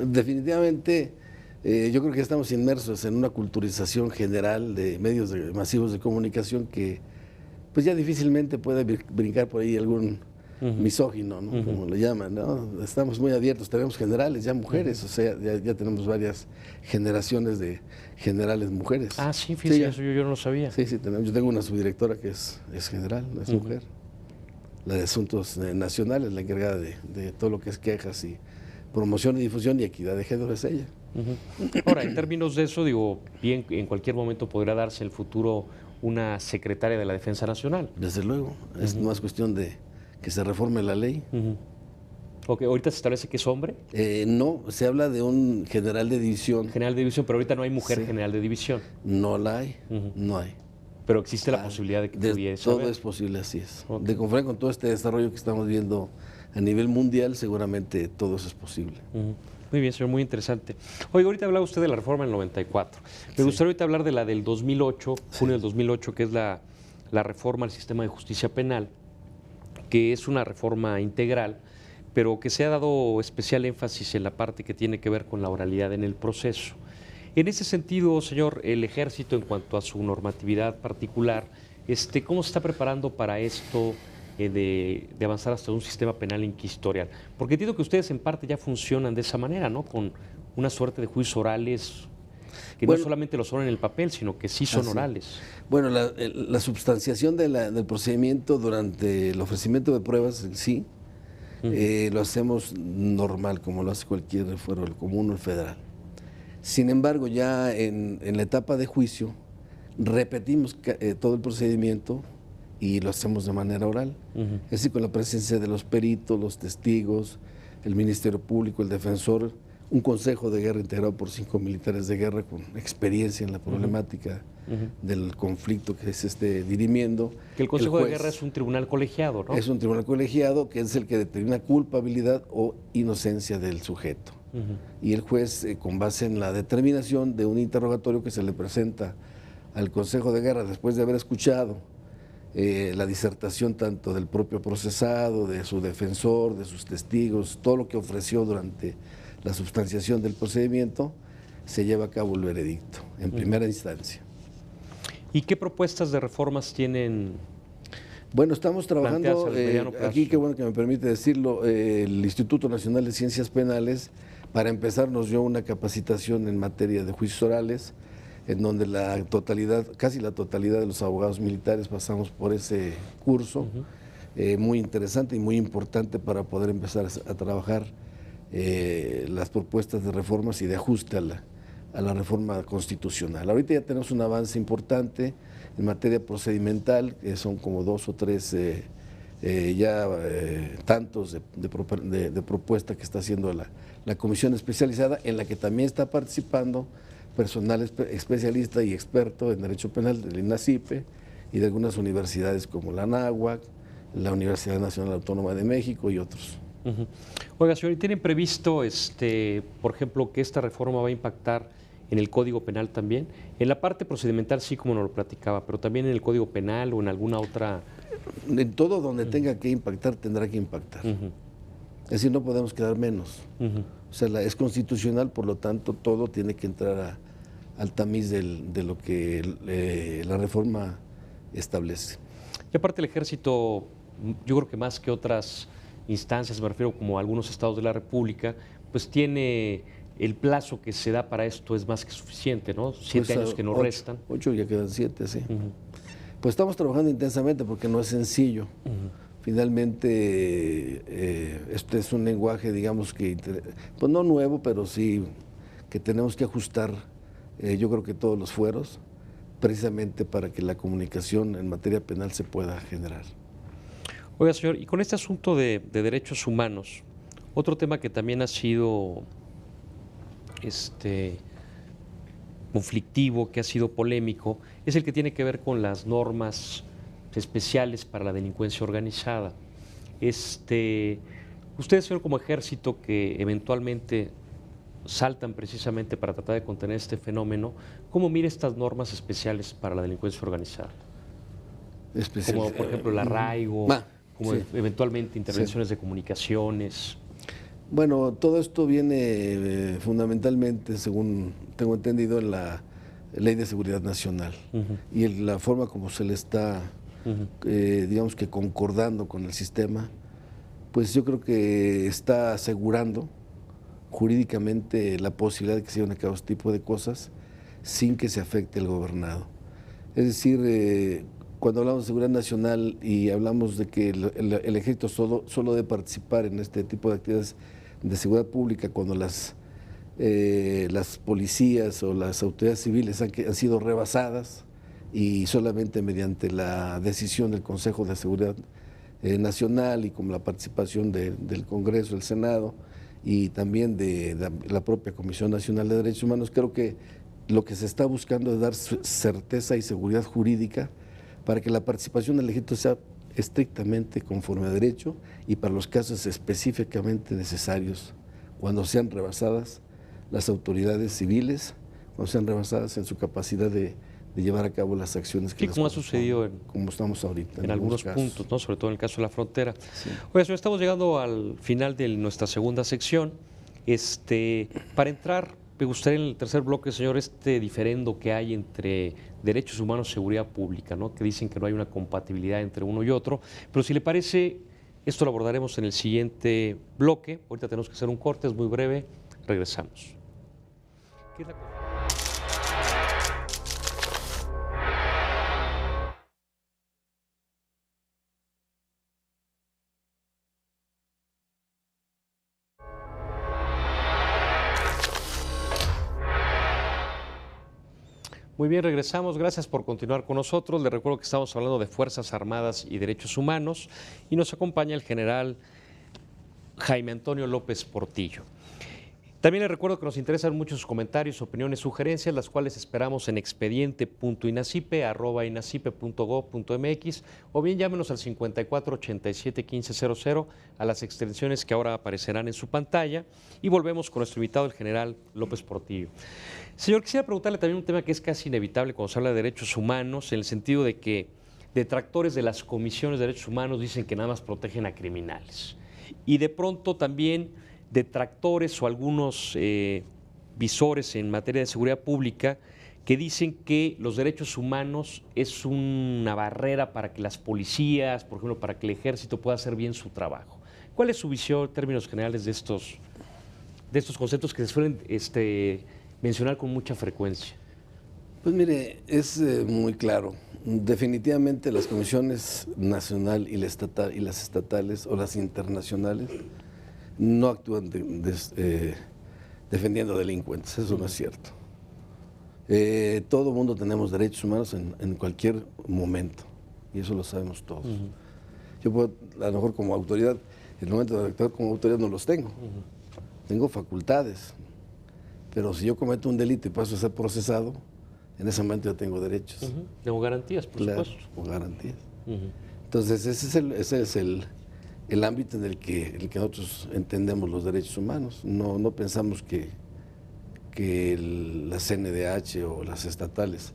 Definitivamente, yo creo que estamos inmersos en una culturización general de medios masivos de comunicación que pues ya difícilmente puede brincar por ahí algún misógino, ¿no? Como le llaman, ¿no? Estamos muy abiertos, tenemos generales, ya mujeres, o sea, ya tenemos varias generaciones de generales mujeres. Ah, sí, fíjate, eso yo no lo sabía. Sí, tenemos. Yo tengo una subdirectora que es general, es mujer. la de Asuntos Nacionales, la encargada de todo lo que es quejas y promoción y difusión y equidad de género es ella. Ahora, en términos de eso, digo, bien, en cualquier momento podrá darse en el futuro una secretaria de la Defensa Nacional. Desde luego, es más cuestión de que se reforme la ley. Ok, ahorita se establece que es hombre. No, se habla de un general de división. General de división, pero ahorita no hay mujer Sí. general de división. No la hay, no hay. Pero existe la posibilidad de que pudiese todo haber. es posible, así es. Ok. De conforme con todo este desarrollo que estamos viendo a nivel mundial, seguramente todo eso es posible. Muy bien, señor, muy interesante. Oiga, ahorita hablaba usted de la reforma del 94. Me gustaría ahorita hablar de la del 2008, junio del 2008, que es la reforma al sistema de justicia penal, que es una reforma integral, pero que se ha dado especial énfasis en la parte que tiene que ver con la oralidad en el proceso. En ese sentido, señor, el Ejército, en cuanto a su normatividad particular, ¿cómo se está preparando para esto de avanzar hasta un sistema penal inquisitorial? Porque entiendo que ustedes en parte ya funcionan de esa manera, ¿no? Con una suerte de juicios orales que no solamente lo son en el papel, sino que sí son orales. Bueno, la substanciación del procedimiento durante el ofrecimiento de pruebas, sí, lo hacemos normal, como lo hace cualquier fuero, el común o el federal. Sin embargo, ya en la etapa de juicio, repetimos todo el procedimiento y lo hacemos de manera oral. Es decir, con la presencia de los peritos, los testigos, el Ministerio Público, el defensor, un consejo de guerra integrado por 5 militares de guerra con experiencia en la problemática del conflicto que se esté dirimiendo. Que el Consejo de Guerra es un tribunal colegiado, ¿no? Es un tribunal colegiado que es el que determina culpabilidad o inocencia del sujeto. Y el juez, con base en la determinación de un interrogatorio que se le presenta al Consejo de Guerra después de haber escuchado la disertación tanto del propio procesado, de su defensor, de sus testigos, todo lo que ofreció durante la substanciación del procedimiento, se lleva a cabo el veredicto en primera instancia. ¿Y qué propuestas de reformas tienen? Bueno, estamos trabajando, aquí qué bueno que me permite decirlo, el Instituto Nacional de Ciencias Penales, para empezar, nos dio una capacitación en materia de juicios orales, en donde la totalidad, casi la totalidad de los abogados militares pasamos por ese curso, muy interesante y muy importante para poder empezar a trabajar las propuestas de reformas y de ajuste a la reforma constitucional. Ahorita ya tenemos un avance importante en materia procedimental, que son como 2 o 3 tantos de propuesta que está haciendo la comisión especializada, en la que también está participando personal especialista y experto en Derecho Penal del INACIPE y de algunas universidades como la ANAHUAC, la Universidad Nacional Autónoma de México y otros. Oiga, señor, ¿y tienen previsto, por ejemplo, que esta reforma va a impactar en el Código Penal también? En la parte procedimental sí, como nos lo platicaba, pero también en el Código Penal o en alguna otra... En todo donde tenga que impactar, tendrá que impactar. Es decir, no podemos quedar menos. O sea, es constitucional, por lo tanto, todo tiene que entrar al tamiz de lo que la reforma establece. Y aparte el Ejército, yo creo que más que otras instancias, me refiero como a algunos estados de la República, pues tiene el plazo que se da para esto es más que suficiente, ¿no? 7 años que nos restan. 8, ya quedan 7, sí. Pues estamos trabajando intensamente porque no es sencillo. Finalmente, este es un lenguaje, digamos que, pues no nuevo, pero sí que tenemos que ajustar, yo creo que todos los fueros, precisamente para que la comunicación en materia penal se pueda generar. Oiga, señor, y con este asunto de derechos humanos, otro tema que también ha sido conflictivo, que ha sido polémico, es el que tiene que ver con las normas especiales para la delincuencia organizada. Ustedes, señor, como ejército que eventualmente saltan precisamente para tratar de contener este fenómeno, ¿cómo mira estas normas especiales para la delincuencia organizada? Como por ejemplo el arraigo, como sí, eventualmente intervenciones de comunicaciones. Bueno, todo esto viene fundamentalmente, según tengo entendido, en la Ley de Seguridad Nacional y en la forma como se le está, digamos que concordando con el sistema, pues yo creo que está asegurando jurídicamente la posibilidad de que se lleven a cabo este tipo de cosas sin que se afecte el gobernado. Es decir, cuando hablamos de seguridad nacional y hablamos de que el ejército solo debe participar en este tipo de actividades de seguridad pública cuando las policías o las autoridades civiles han sido rebasadas y solamente mediante la decisión del Consejo de Seguridad Nacional y con la participación del Congreso, del Senado y también de la propia Comisión Nacional de Derechos Humanos, creo que lo que se está buscando es dar certeza y seguridad jurídica para que la participación del ejército sea estrictamente conforme a derecho y para los casos específicamente necesarios, cuando sean rebasadas las autoridades civiles, cuando sean rebasadas en su capacidad de llevar a cabo las acciones que como ha sucedido como estamos ahorita en algunos puntos, ¿no? Sobre todo en el caso de la frontera. Sí. Oiga, señor, estamos llegando al final de nuestra segunda sección. Para entrar, me gustaría en el tercer bloque, señor, diferendo que hay entre derechos humanos y seguridad pública, ¿no? Que dicen que no hay una compatibilidad entre uno y otro. Pero si le parece, esto lo abordaremos en el siguiente bloque. Ahorita tenemos que hacer un corte, es muy breve. Regresamos. ¿Qué es la... Muy bien, regresamos. Gracias por continuar con nosotros. Les recuerdo que estamos hablando de Fuerzas Armadas y Derechos Humanos y nos acompaña el general Jaime Antonio López Portillo. También les recuerdo que nos interesan mucho sus comentarios, opiniones, sugerencias, las cuales esperamos en expediente.inacipe@inacipe.gov.mx o bien llámenos al 54 87 1500 a las extensiones que ahora aparecerán en su pantalla y volvemos con nuestro invitado, el general López Portillo. Señor, quisiera preguntarle también un tema que es casi inevitable cuando se habla de derechos humanos, en el sentido de que detractores de las comisiones de derechos humanos dicen que nada más protegen a criminales. Y de pronto también detractores o algunos visores en materia de seguridad pública que dicen que los derechos humanos es una barrera para que las policías, por ejemplo, para que el ejército pueda hacer bien su trabajo. ¿Cuál es su visión en términos generales de estos conceptos que se suelen mencionar con mucha frecuencia? Pues mire, es muy claro. Definitivamente las comisiones nacional y las estatales o las internacionales no actúan defendiendo delincuentes, eso no es cierto. Todo mundo tenemos derechos humanos en cualquier momento y eso lo sabemos todos. Yo puedo, a lo mejor como autoridad, en el momento de actuar como autoridad no los tengo. Tengo facultades, pero si yo cometo un delito y paso a ser procesado, en ese momento ya tengo derechos. Tengo garantías, por supuesto. O garantías. Entonces ese es el ámbito en el que nosotros entendemos los derechos humanos. No pensamos que la CNDH o las estatales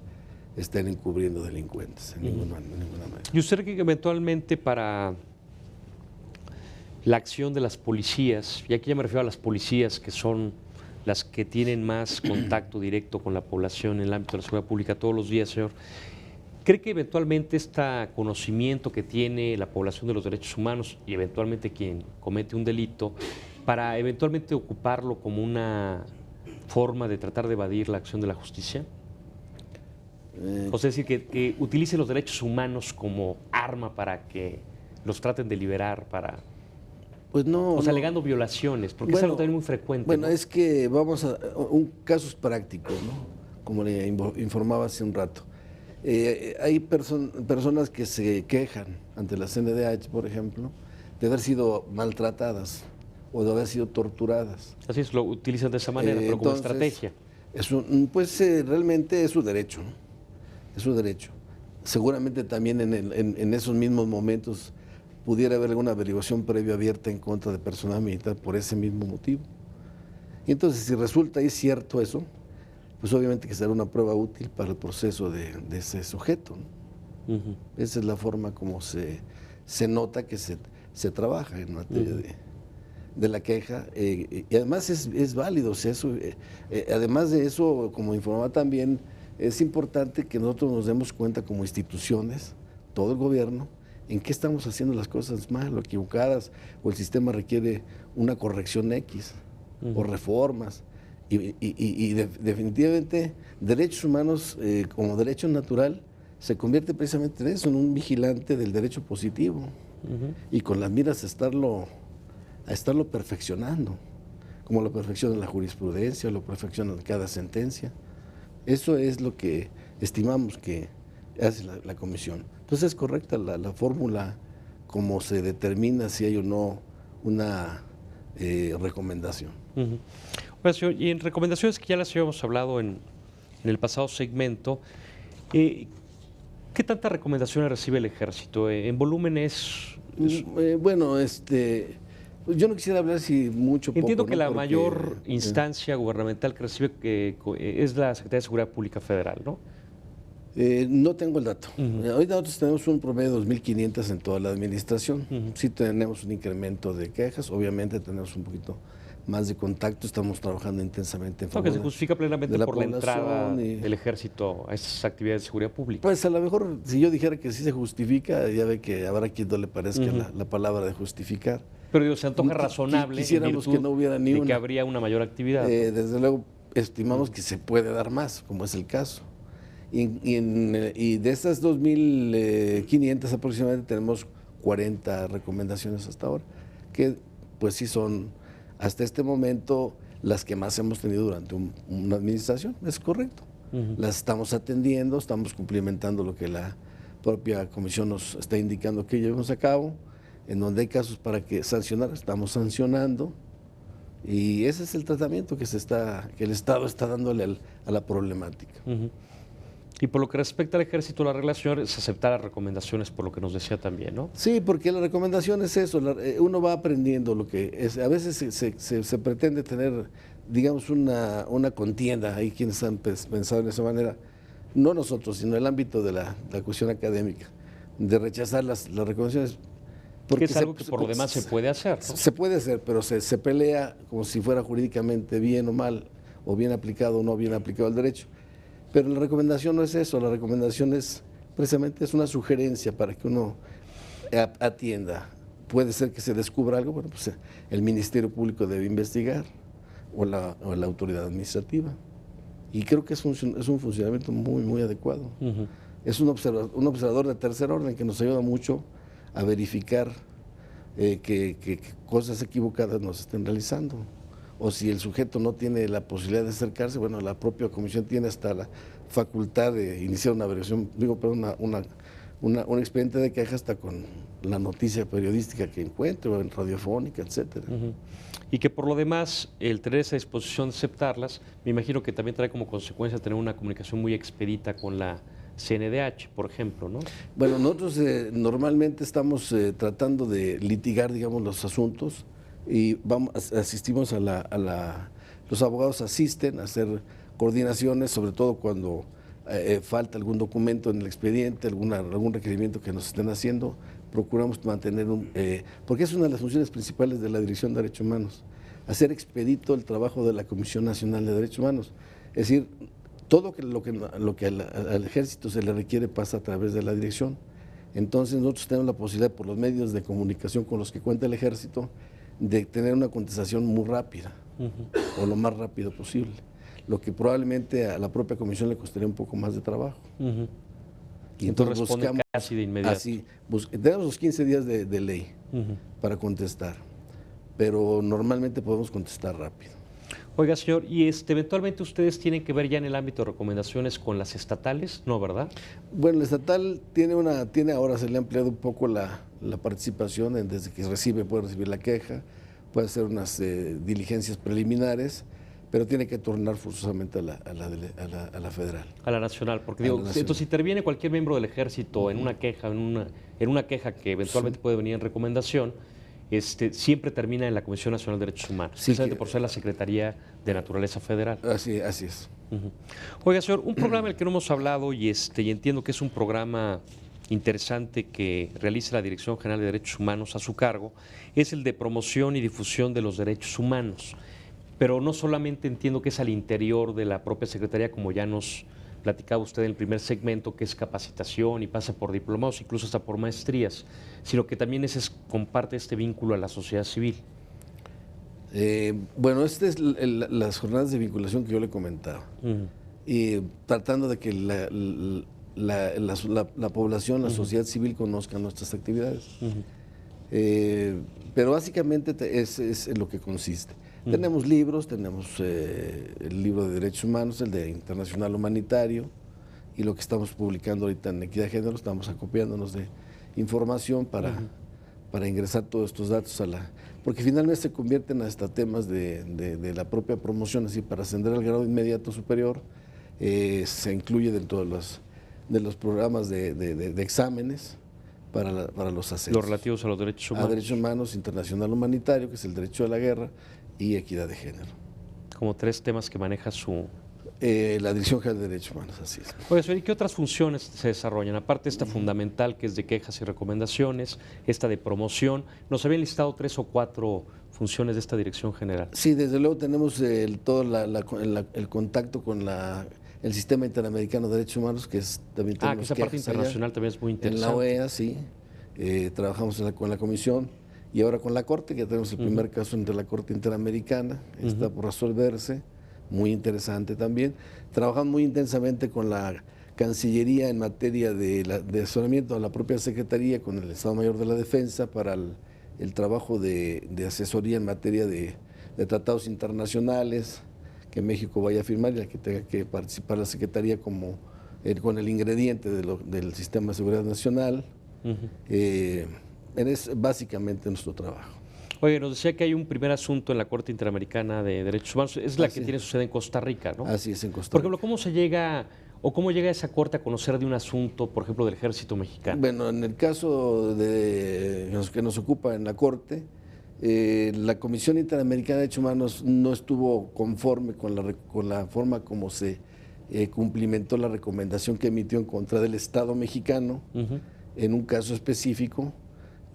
estén encubriendo delincuentes en ninguna manera. ¿Y usted cree que eventualmente para la acción de las policías, y aquí ya me refiero a las policías que son las que tienen más contacto directo con la población en el ámbito de la seguridad pública todos los días, señor, ¿cree que eventualmente este conocimiento que tiene la población de los derechos humanos y eventualmente quien comete un delito, para eventualmente ocuparlo como una forma de tratar de evadir la acción de la justicia? O sea, es decir, que utilice los derechos humanos como arma para que los traten de liberar, pues no, alegando violaciones, porque es algo también muy frecuente. Bueno, ¿no? es que vamos a casos prácticos, ¿no? Como le informaba hace un rato. Hay personas que se quejan ante la CNDH, por ejemplo, de haber sido maltratadas o de haber sido torturadas. Así es, lo utilizan de esa manera, pero como estrategia. Realmente es su derecho, ¿no? Es su derecho. Seguramente también en esos mismos momentos pudiera haber alguna averiguación previa abierta en contra de personal militar por ese mismo motivo. Y entonces, si resulta y es cierto eso, pues obviamente que será una prueba útil para el proceso de ese sujeto, ¿no? Esa es la forma como se nota que se trabaja en materia de la queja. Y además es válido, o sea, además de eso, como informaba también, es importante que nosotros nos demos cuenta como instituciones, todo el gobierno, en qué estamos haciendo las cosas mal o equivocadas, o el sistema requiere una corrección X, o reformas. Definitivamente derechos humanos como derecho natural se convierte precisamente en eso, en un vigilante del derecho positivo, y con las miras a estarlo perfeccionando, como lo perfecciona la jurisprudencia, lo perfecciona cada sentencia. Eso es lo que estimamos que hace la comisión. Entonces es correcta la fórmula como se determina si hay o no una recomendación. Bueno, señor, y en recomendaciones que ya las habíamos hablado en el pasado segmento, ¿qué tantas recomendaciones recibe el Ejército? ¿En volumen es...? Bueno, pues yo no quisiera hablar si mucho o poco. Entiendo que ¿no? la Porque, mayor instancia gubernamental que recibe es la Secretaría de Seguridad Pública Federal, ¿no? No tengo el dato. Ahorita nosotros tenemos un promedio de 2.500 en toda la administración. Sí tenemos un incremento de quejas, obviamente tenemos un poquito más de contacto, estamos trabajando intensamente en favor Que se justifica plenamente por la entrada y del Ejército a estas actividades de seguridad pública. Pues a lo mejor si yo dijera que sí se justifica, ya ve que habrá quien no le parezca la palabra de justificar. Pero digo, se antoja razonable Quisiéramos que no hubiera ni una. Que habría una mayor actividad. Desde luego estimamos que se puede dar más, como es el caso. Y de estas 2.500 aproximadamente tenemos 40 recomendaciones hasta ahora, que pues sí son hasta este momento las que más hemos tenido durante una administración, es correcto. Las estamos atendiendo, estamos cumplimentando lo que la propia comisión nos está indicando que llevemos a cabo. En donde hay casos para que sancionar, estamos sancionando, y ese es el tratamiento que el Estado está dándole a la problemática. Y por lo que respecta al Ejército, la relación es aceptar las recomendaciones, por lo que nos decía también, ¿no? Sí, porque la recomendación es eso, uno va aprendiendo lo que es. A veces se pretende tener, digamos, una contienda, hay quienes han pensado en esa manera, no nosotros, sino el ámbito de la cuestión académica, de rechazar las recomendaciones. Porque es algo que por lo demás se puede hacer, ¿no? Se puede hacer, pero se pelea como si fuera jurídicamente bien o mal, o bien aplicado o no bien aplicado el derecho. Pero la recomendación no es eso, la recomendación es precisamente una sugerencia para que uno atienda. Puede ser que se descubra algo, bueno, pues el Ministerio Público debe investigar, o la autoridad administrativa. Y creo que es un funcionamiento muy, muy adecuado. Es un observador de tercer orden que nos ayuda mucho a verificar que cosas equivocadas no se estén realizando. O si el sujeto no tiene la posibilidad de acercarse, bueno, la propia comisión tiene hasta la facultad de iniciar una averiguación, un expediente de queja hasta con la noticia periodística que encuentre, o en radiofónica, etcétera. Y que por lo demás, el tener esa disposición de aceptarlas, me imagino que también trae como consecuencia tener una comunicación muy expedita con la CNDH, por ejemplo, ¿no? Bueno, nosotros normalmente estamos tratando de litigar, digamos, los asuntos, y asistimos los abogados asisten a hacer coordinaciones, sobre todo cuando falta algún documento en el expediente, algún requerimiento que nos estén haciendo. Procuramos mantener porque es una de las funciones principales de la Dirección de Derechos Humanos, hacer expedito el trabajo de la Comisión Nacional de Derechos Humanos. Es decir, todo lo que al Ejército se le requiere pasa a través de la dirección. Entonces nosotros tenemos la posibilidad, por los medios de comunicación con los que cuenta el Ejército, de tener una contestación muy rápida, o lo más rápido posible, lo que probablemente a la propia comisión le costaría un poco más de trabajo. Y entonces buscamos casi de inmediato. Tenemos los 15 días de ley para contestar, pero normalmente podemos contestar rápido. Oiga, señor, ¿y eventualmente ustedes tienen que ver ya en el ámbito de recomendaciones con las estatales? ¿No, verdad? Bueno, la estatal tiene ahora, se le ha ampliado un poco la participación, desde que puede recibir la queja, puede hacer unas diligencias preliminares, pero tiene que tornar forzosamente a la federal. A la nacional, porque digo, entonces si interviene cualquier miembro del Ejército en una queja, en una queja que eventualmente puede venir en recomendación, siempre termina en la Comisión Nacional de Derechos Humanos, precisamente por ser la Secretaría de Naturaleza Federal. Así es. Oiga, señor, un programa del que no hemos hablado y entiendo que es un programa interesante que realiza la Dirección General de Derechos Humanos a su cargo, es el de promoción y difusión de los derechos humanos. Pero no solamente entiendo que es al interior de la propia Secretaría, como ya nos platicaba usted en el primer segmento, que es capacitación y pasa por diplomados, incluso hasta por maestrías, sino que también comparte este vínculo a la sociedad civil. Bueno, es las jornadas de vinculación que yo le comentaba. Y tratando de que la población, la sociedad civil conozca nuestras actividades. Pero básicamente es en lo que consiste. Tenemos libros, tenemos el libro de Derechos Humanos, el de Internacional Humanitario, y lo que estamos publicando ahorita en Equidad de Género, estamos acopiándonos de información para ingresar todos estos datos porque finalmente se convierten hasta temas de la propia promoción, así para ascender al grado inmediato superior, se incluye dentro de los programas de exámenes para los ascensos. Los relativos a los derechos humanos. A derechos humanos, internacional humanitario, que es el derecho a la guerra, y equidad de género. Como 3 temas que maneja su... La Dirección General de Derechos Humanos, así es. Oye, señor, ¿y qué otras funciones se desarrollan? Aparte de esta fundamental, que es de quejas y recomendaciones, esta de promoción, nos habían listado 3 o 4 funciones de esta Dirección General. Sí, desde luego tenemos todo el contacto con el Sistema Interamericano de Derechos Humanos, que es también tenemos que esa parte internacional allá, también es muy interesante. en la OEA, sí. Trabajamos con la Comisión y ahora con la Corte, que ya tenemos el primer caso entre la Corte Interamericana, está por resolverse. Muy interesante también. Trabajamos muy intensamente con la Cancillería en materia de asesoramiento a la propia Secretaría, con el Estado Mayor de la Defensa, para el trabajo de asesoría en materia de tratados internacionales que México vaya a firmar y al que tenga que participar la Secretaría con el ingrediente del Sistema de Seguridad Nacional. Es básicamente nuestro trabajo. Oye, nos decía que hay un primer asunto en la Corte Interamericana de Derechos Humanos, es la que tiene su sede en Costa Rica, ¿no? Así es, en Costa Rica. Por ejemplo, ¿cómo llega esa Corte a conocer de un asunto, por ejemplo, del Ejército Mexicano? Bueno, en el caso que nos ocupa en la Corte, la Comisión Interamericana de Derechos Humanos no estuvo conforme con la forma como se cumplimentó la recomendación que emitió en contra del Estado mexicano en un caso específico.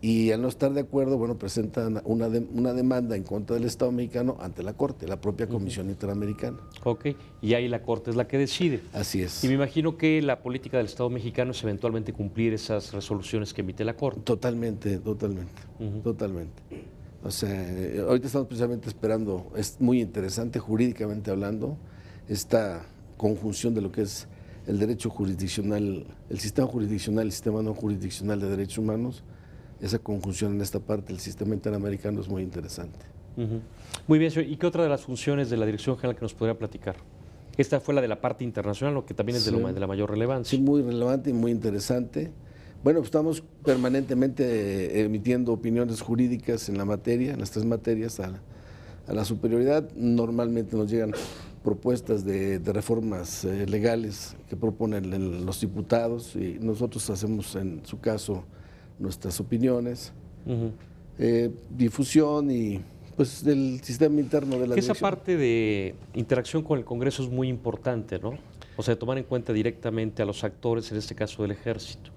Y al no estar de acuerdo, bueno, presentan una demanda en contra del Estado mexicano ante la Corte, la propia Comisión Interamericana. Ok, y ahí la Corte es la que decide. Así es. Y me imagino que la política del Estado mexicano es eventualmente cumplir esas resoluciones que emite la Corte. Totalmente. O sea, ahorita estamos precisamente esperando, es muy interesante jurídicamente hablando, esta conjunción de lo que es el derecho jurisdiccional, el sistema jurisdiccional, el sistema no jurisdiccional de derechos humanos. Esa conjunción en esta parte del sistema interamericano es muy interesante. Muy bien, señor. ¿Y qué otra de las funciones de la Dirección General que nos podría platicar? Esta fue la de la parte internacional, lo que también es de la mayor relevancia. Sí, muy relevante y muy interesante. Bueno, pues estamos permanentemente emitiendo opiniones jurídicas en la materia, en las 3 materias, a la superioridad. Normalmente nos llegan propuestas de reformas legales que proponen los diputados y nosotros hacemos, en su caso, nuestras opiniones, difusión y pues del sistema interno de la Esa dirección. parte de interacción con el Congreso es muy importante, ¿no? O sea, tomar en cuenta directamente a los actores, en este caso del Ejército.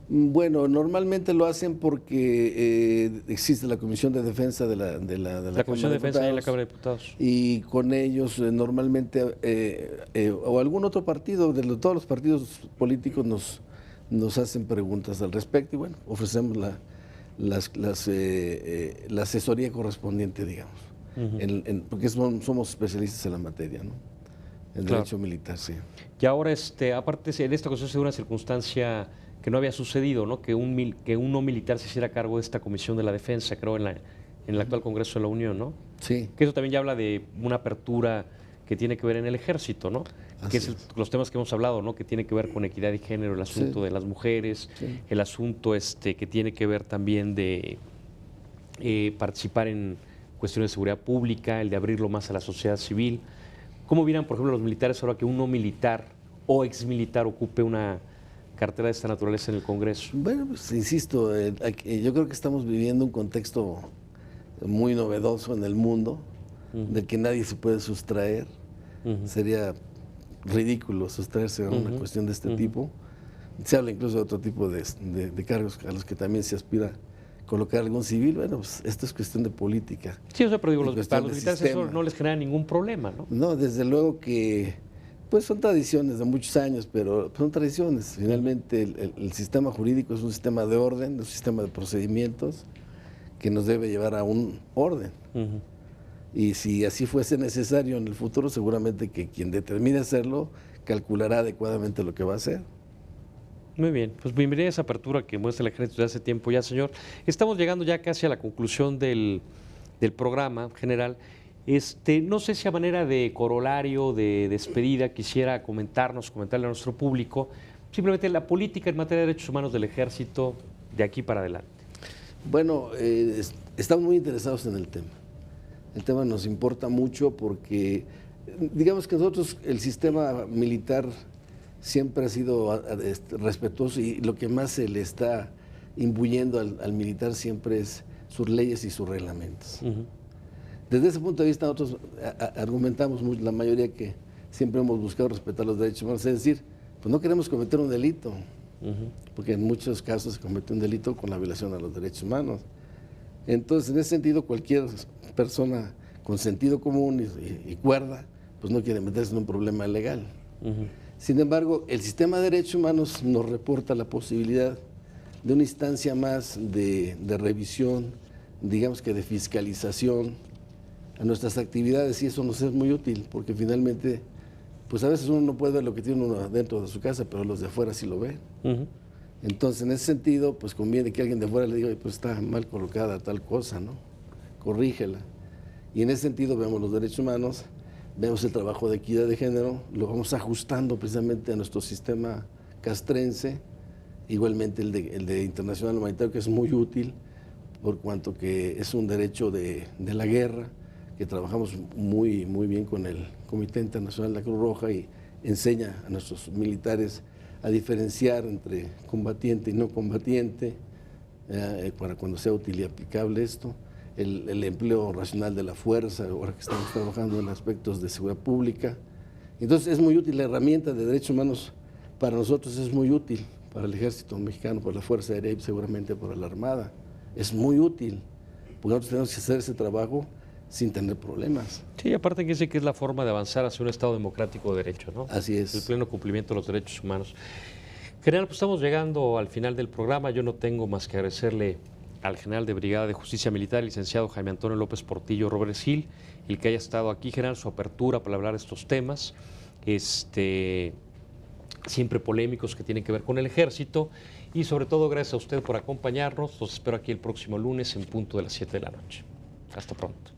Bueno, normalmente lo hacen porque existe la Comisión de Defensa de la Comisión de Defensa y la Cámara de Diputados. Y con ellos normalmente, o algún otro partido, todos los partidos políticos nos hacen preguntas al respecto y bueno, ofrecemos la asesoría correspondiente, digamos, porque somos especialistas en la materia, ¿no? El derecho militar, sí. Y ahora, aparte, en esta ocasión se dio una circunstancia que no había sucedido, ¿no? Que un no militar se hiciera cargo de esta Comisión de la Defensa, creo, en el actual Congreso de la Unión, ¿no? Sí. Que eso también ya habla de una apertura que tiene que ver en el Ejército, ¿no? Que es los temas que hemos hablado, ¿no? Que tiene que ver con equidad de género, el asunto de las mujeres, el asunto que tiene que ver también de participar en cuestiones de seguridad pública, el de abrirlo más a la sociedad civil. ¿Cómo miran, por ejemplo, los militares ahora que un no militar o exmilitar ocupe una cartera de esta naturaleza en el Congreso? Bueno, pues insisto, yo creo que estamos viviendo un contexto muy novedoso en el mundo, del que nadie se puede sustraer. Sería ridículo sustraerse a una cuestión de este tipo. Se habla incluso de otro tipo de cargos a los que también se aspira colocar algún civil. Bueno, pues esto es cuestión de política. Sí, o sea, pero digo, para los militares eso no les genera ningún problema, ¿no? No, desde luego que pues son tradiciones de muchos años, pero son tradiciones. Finalmente el sistema jurídico es un sistema de orden, un sistema de procedimientos que nos debe llevar a un orden. Y si así fuese necesario en el futuro, seguramente que quien determine hacerlo calculará adecuadamente lo que va a hacer. Muy bien, pues bienvenida a esa apertura que muestra el ejército de hace tiempo ya, señor. Estamos llegando ya casi a la conclusión del programa general. No sé si a manera de corolario, de despedida, quisiera comentarle a nuestro público, simplemente la política en materia de derechos humanos del ejército de aquí para adelante. Bueno, estamos muy interesados en el tema. El tema nos importa mucho porque, digamos que nosotros, el sistema militar siempre ha sido respetuoso y lo que más se le está imbuyendo al militar siempre es sus leyes y sus reglamentos. Desde ese punto de vista nosotros argumentamos mucho, la mayoría, que siempre hemos buscado respetar los derechos humanos, es decir, pues no queremos cometer un delito, porque en muchos casos se comete un delito con la violación a los derechos humanos. Entonces, en ese sentido, cualquier persona con sentido común y cuerda, pues no quiere meterse en un problema legal. Sin embargo, el sistema de derechos humanos nos reporta la posibilidad de una instancia más de revisión, digamos que de fiscalización a nuestras actividades, y eso nos es muy útil, porque finalmente, pues a veces uno no puede ver lo que tiene uno dentro de su casa, pero los de afuera sí lo ven. Entonces, en ese sentido, pues conviene que alguien de afuera le diga, pues está mal colocada tal cosa, ¿no? Corrígela. Y en ese sentido vemos los derechos humanos, vemos el trabajo de equidad de género, lo vamos ajustando precisamente a nuestro sistema castrense, igualmente el de internacional humanitario, que es muy útil, por cuanto que es un derecho de la guerra, que trabajamos muy bien con el Comité Internacional de la Cruz Roja, y enseña a nuestros militares a diferenciar entre combatiente y no combatiente, para cuando sea útil y aplicable esto. El empleo racional de la fuerza, ahora que estamos trabajando en aspectos de seguridad pública. Entonces es muy útil, la herramienta de derechos humanos para nosotros es muy útil, para el ejército mexicano, para la Fuerza Aérea y seguramente para la Armada. Es muy útil, porque nosotros tenemos que hacer ese trabajo sin tener problemas. Sí, aparte que dice que es la forma de avanzar hacia un Estado democrático de derecho, ¿no? Así es. El pleno cumplimiento de los derechos humanos. General, pues estamos llegando al final del programa. Yo no tengo más que agradecerle al general de Brigada de Justicia Militar, el licenciado Jaime Antonio López Portillo Robert Gil, el que haya estado aquí, general, su apertura para hablar de estos temas, siempre polémicos, que tienen que ver con el ejército, y sobre todo gracias a usted por acompañarnos. Los espero aquí el próximo lunes en punto de las 7 de la noche. Hasta pronto.